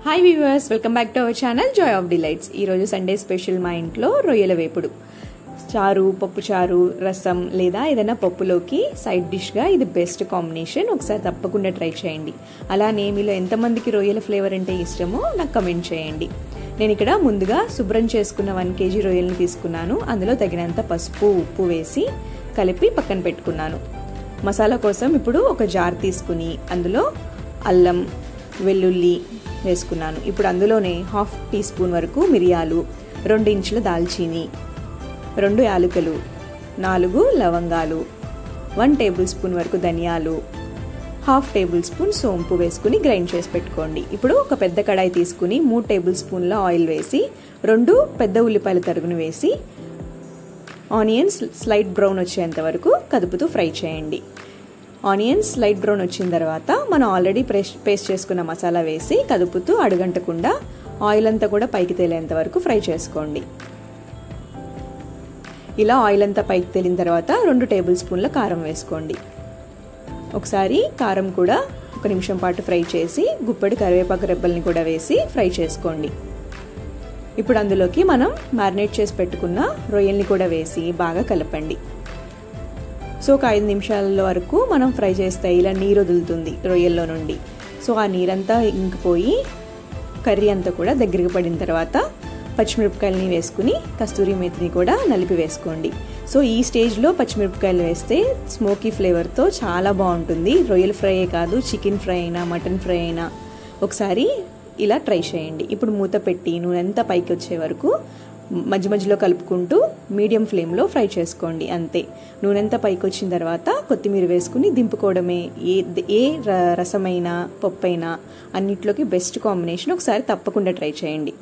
Hi viewers, welcome back to our channel Joy of delights. ఈరోజు Sunday special మా ఇంట్లో రొయ్యల వేపుడు. చారు, పప్పు చారు, రసం లేదా ఏదైనా పప్పులోకి సైడ్ డిష్గా ఇది బెస్ట్ కాంబినేషన్. ఒకసారి తప్పకుండా ట్రై చేయండి. అలానే మీలో ఎంతమందికి రొయ్యల ఫ్లేవర్ అంటే ఇష్టమో నాకు కమెంట్ చేయండి. నేను ఇక్కడ ముందుగా శుభ్రం చేసుకున్న 1 kg రొయ్యలను తీసుకున్నాను. అందులో తగినంత పసుపు, ఉప్పు వేసి కలిపి పక్కన పెట్టుకున్నాను. మసాలా కోసం ఇప్పుడు ఒక జార్ తీసుకుని అందులో అల్లం, వెల్లుల్లి వేసుకున్నాను. ఇప్పుడు అందులోనే 1/2 టీ స్పూన్ వరకు మిరియాలు, 2 ఇంచుల దాల్చీని, 2 యాలకులు, 4 లవంగాలు, 1 టేబుల్ స్పూన్ వరకు ధనియాలు, 1/2 టేబుల్ స్పూన్ సోంపు వేసుకుని గ్రైండ్ చేసి పెట్టుకోండి. ఇప్పుడు ఒక పెద్ద కడాయి తీసుకుని 3 టేబుల్ స్పూన్ల ఆయిల్ వేసి 2 పెద్ద ఉల్లిపాయల తరుగును వేసి ఆనియన్స్ లైట్ బ్రౌన్ వచ్చేంత వరకు కదుపుతూ ఫ్రై చేయండి. ఆనియన్స్ లైట్ బ్రౌన్ వచ్చిన తర్వాత మనం ఆల్రెడీ పేస్ట్ చేసుకున్న మసాలా వేసి కదుపుతూ అడుగంటకుండా ఆయిల్ అంతా కూడా పైకి తేలేంత వరకు ఫ్రై చేసుకోండి. ఇలా ఆయిల్ అంతా పైకి తేలిన తర్వాత 2 టేబుల్ స్పూన్ల కారం వేసుకోండి. ఒకసారి కారం కూడా 1 నిమిషం పాటు ఫ్రై చేసి గుప్పెడు కరివేపాకు రెబ్బల్ని కూడా వేసి ఫ్రై చేసుకోండి. ఇప్పుడు అందులోకి మనం మ్యారినేట్ చేసి పెట్టుకున్న రొయ్యల్ని కూడా వేసి బాగా కలపండి. సో ఒక 5 నిమిషాల వరకు మనం ఫ్రై చేస్తే ఇలా నీరు వదులుతుంది రొయ్యల్లో నుండి. సో ఆ నీరంతా ఇంకిపోయి కర్రీ అంతా కూడా దగ్గరికి పడిన తర్వాత పచ్చిమిరపకాయలని వేసుకుని కస్తూరి మేతిని కూడా నలిపి వేసుకోండి. సో ఈ స్టేజ్లో పచ్చిమిరపకాయలు వేస్తే స్మోకీ ఫ్లేవర్తో చాలా బాగుంటుంది. రొయ్యల ఫ్రై కాదు, చికెన్ ఫ్రై అయినా మటన్ ఫ్రై అయినా ఒకసారి ఇలా ట్రై చేయండి. ఇప్పుడు మూత పెట్టి నూనె అంతా పైకి వచ్చే వరకు మధ్య మధ్యలో కలుపుకుంటూ మీడియం ఫ్లేమ్లో ఫ్రై చేసుకోండి. అంతే. నూనెంతా పైకి వచ్చిన తర్వాత కొత్తిమీర వేసుకుని దింపుకోవడమే. ఏ రసమైనా పప్పు అయినా అన్నిట్లోకి బెస్ట్ కాంబినేషన్. ఒకసారి తప్పకుండా ట్రై చేయండి.